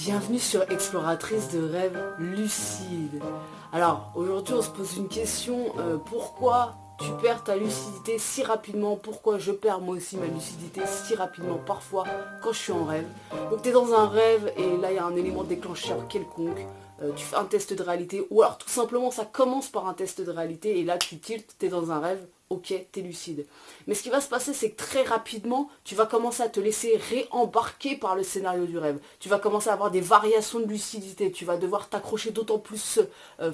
Bienvenue sur Exploratrice de rêves lucides. Alors aujourd'hui on se pose une question, pourquoi tu perds ta lucidité si rapidement? Pourquoi je perds moi aussi ma lucidité si rapidement parfois quand je suis en rêve? Donc tu es dans un rêve et là il y a un élément déclencheur quelconque, tu fais un test de réalité ou alors tout simplement ça commence par un test de réalité et là tu tiltes, tu es dans un rêve. Ok, t'es lucide. Mais ce qui va se passer, c'est que très rapidement, tu vas commencer à te laisser réembarquer par le scénario du rêve. Tu vas commencer à avoir des variations de lucidité. Tu vas devoir t'accrocher d'autant plus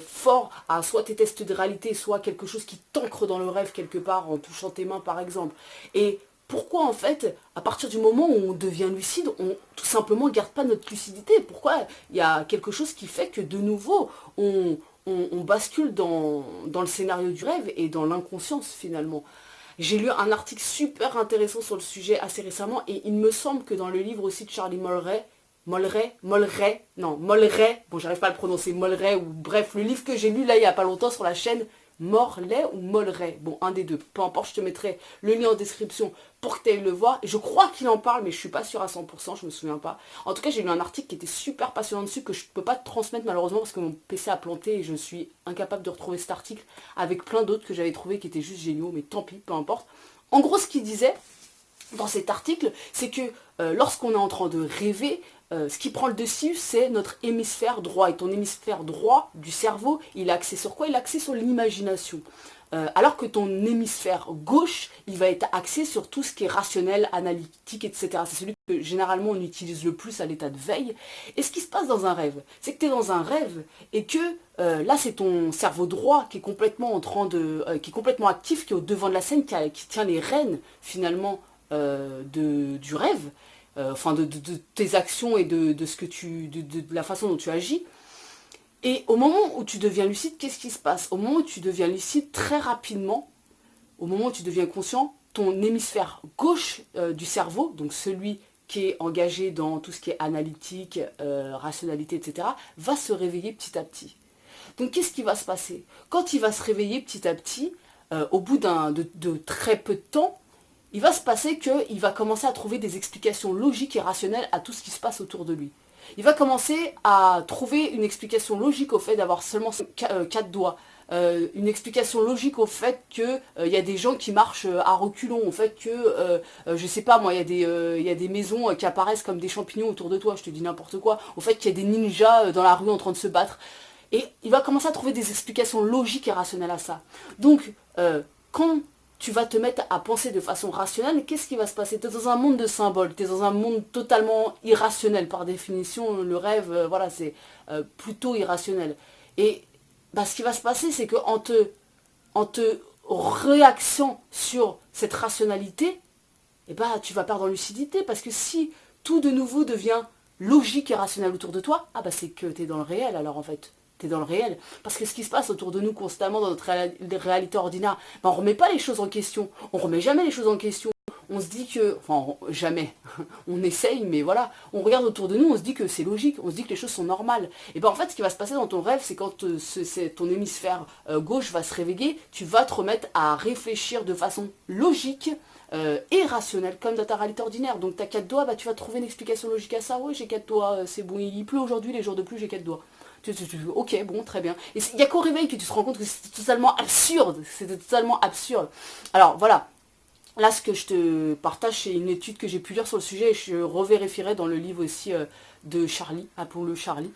fort à soit tes tests de réalité, soit quelque chose qui t'ancre dans le rêve quelque part en touchant tes mains par exemple. Et pourquoi en fait, à partir du moment où on devient lucide, on tout simplement garde pas notre lucidité? Pourquoi il y a quelque chose qui fait que de nouveau, on bascule dans le scénario du rêve et dans l'inconscience finalement. J'ai lu un article super intéressant sur le sujet assez récemment et il me semble que dans le livre aussi de Charlie Molleray, bon j'arrive pas à le prononcer, Molleray ou bref, le livre que j'ai lu là il y a pas longtemps sur la chaîne Morlaix ou Molleray, bon un des deux, peu importe, je te mettrai le lien en description pour que tu ailles le voir. Je crois qu'il en parle mais je suis pas sûre à 100%, je me souviens pas. En tout cas j'ai lu un article qui était super passionnant dessus que je peux pas te transmettre malheureusement parce que mon PC a planté et je suis incapable de retrouver cet article avec plein d'autres que j'avais trouvé qui étaient juste géniaux, mais tant pis, peu importe. En gros ce qu'il disait dans cet article, c'est que lorsqu'on est en train de rêver, ce qui prend le dessus, c'est notre hémisphère droit. Et ton hémisphère droit du cerveau, il est axé sur quoi? Il est axé sur l'imagination. Alors que ton hémisphère gauche, il va être axé sur tout ce qui est rationnel, analytique, etc. C'est celui que généralement on utilise le plus à l'état de veille. Et ce qui se passe dans un rêve, c'est que tu es dans un rêve et que là c'est ton cerveau droit qui est complètement qui est complètement actif, qui est au devant de la scène, qui tient les rênes finalement du rêve. Enfin de tes actions et de ce que de la façon dont tu agis. Et au moment où tu deviens lucide, qu'est-ce qui se passe? Au moment où tu deviens lucide, très rapidement, au moment où tu deviens conscient, ton hémisphère gauche du cerveau, donc celui qui est engagé dans tout ce qui est analytique, rationalité, etc., va se réveiller petit à petit. Donc qu'est-ce qui va se passer? Quand il va se réveiller petit à petit, au bout de très peu de temps, il va se passer qu'il va commencer à trouver des explications logiques et rationnelles à tout ce qui se passe autour de lui. Il va commencer à trouver une explication logique au fait d'avoir seulement 4 doigts. Une explication logique au fait qu'il y a des gens qui marchent à reculons, au fait que, je sais pas moi, il y a des maisons qui apparaissent comme des champignons autour de toi, je te dis n'importe quoi, au fait qu'il y a des ninjas dans la rue en train de se battre. Et il va commencer à trouver des explications logiques et rationnelles à ça. Donc, quand tu vas te mettre à penser de façon rationnelle, qu'est-ce qui va se passer? Tu es dans un monde de symboles, tu es dans un monde totalement irrationnel. Par définition, le rêve, voilà, c'est plutôt irrationnel. Et bah, ce qui va se passer, c'est en te réaxant sur cette rationalité, eh bah, tu vas perdre en lucidité. Parce que si tout de nouveau devient logique et rationnel autour de toi, ah bah c'est que tu es dans le réel alors en fait. T'es dans le réel. Parce que ce qui se passe autour de nous constamment dans notre réalité ordinaire, ben on remet pas les choses en question. On remet jamais les choses en question. On se dit que, enfin jamais, on essaye, mais voilà, on regarde autour de nous, on se dit que c'est logique, on se dit que les choses sont normales. Et ben en fait, ce qui va se passer dans ton rêve, c'est quand ton hémisphère gauche va se réveiller, tu vas te remettre à réfléchir de façon logique et rationnelle, comme dans ta réalité ordinaire. Donc t'as 4 doigts, bah tu vas trouver une explication logique à ça. Ouais, j'ai 4 doigts, c'est bon, il pleut aujourd'hui, les jours de pluie, j'ai 4 doigts. Ok, bon, très bien. Et il n'y a qu'au réveil que tu te rends compte que c'était totalement absurde. C'était totalement absurde. Alors voilà, là ce que je te partage, c'est une étude que j'ai pu lire sur le sujet et je revérifierai dans le livre aussi de Charlie, appelons-le Charlie,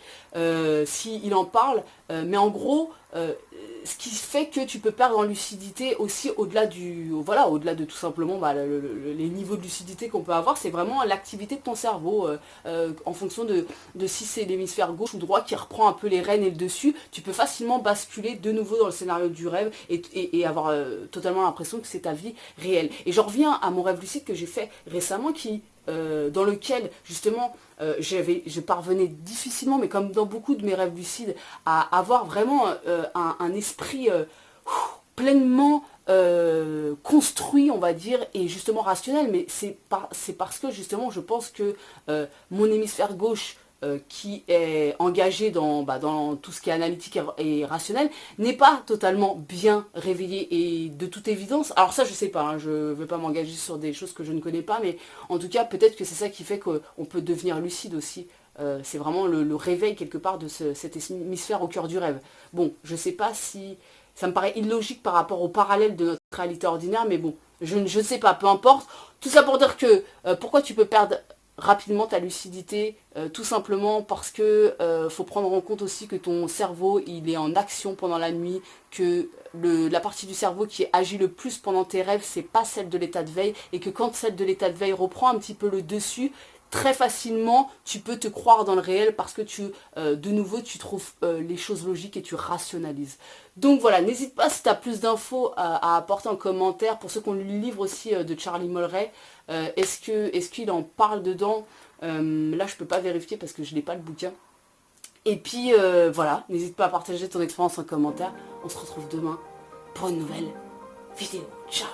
s'il en parle. Mais en gros, ce qui fait que tu peux perdre en lucidité aussi au-delà au-delà de tout simplement bah, les niveaux de lucidité qu'on peut avoir, c'est vraiment l'activité de ton cerveau en fonction de si c'est l'hémisphère gauche ou droit qui reprend un peu les rênes et le dessus, tu peux facilement basculer de nouveau dans le scénario du rêve et avoir totalement l'impression que c'est ta vie réelle. Et j'en reviens à mon rêve lucide que j'ai fait récemment dans lequel justement je parvenais difficilement, mais comme dans beaucoup de mes rêves lucides, à avoir vraiment un esprit pleinement construit, on va dire, et justement rationnel. Mais c'est parce que justement je pense que mon hémisphère gauche qui est engagé dans tout ce qui est analytique et rationnel, n'est pas totalement bien réveillé. Et de toute évidence, alors ça je sais pas, hein, je ne veux pas m'engager sur des choses que je ne connais pas, mais en tout cas peut-être que c'est ça qui fait qu'on peut devenir lucide aussi c'est vraiment le réveil quelque part de cet hémisphère au cœur du rêve. Bon, je sais pas si... Ça me paraît illogique par rapport au parallèle de notre réalité ordinaire, mais bon, je ne sais pas, peu importe. Tout ça pour dire que pourquoi tu peux perdre rapidement ta lucidité, tout simplement parce que faut prendre en compte aussi que ton cerveau il est en action pendant la nuit, que la partie du cerveau qui agit le plus pendant tes rêves c'est pas celle de l'état de veille, et que quand celle de l'état de veille reprend un petit peu le dessus, très facilement tu peux te croire dans le réel parce que de nouveau tu trouves les choses logiques et tu rationalises. Donc voilà, n'hésite pas si tu as plus d'infos à apporter en commentaire. Pour ceux qui ont lu le livre aussi de Charlie Muller, est-ce qu'il en parle dedans? Là je peux pas vérifier parce que je n'ai pas le bouquin. Et puis voilà, n'hésite pas à partager ton expérience en commentaire. On se retrouve demain pour une nouvelle vidéo. Ciao!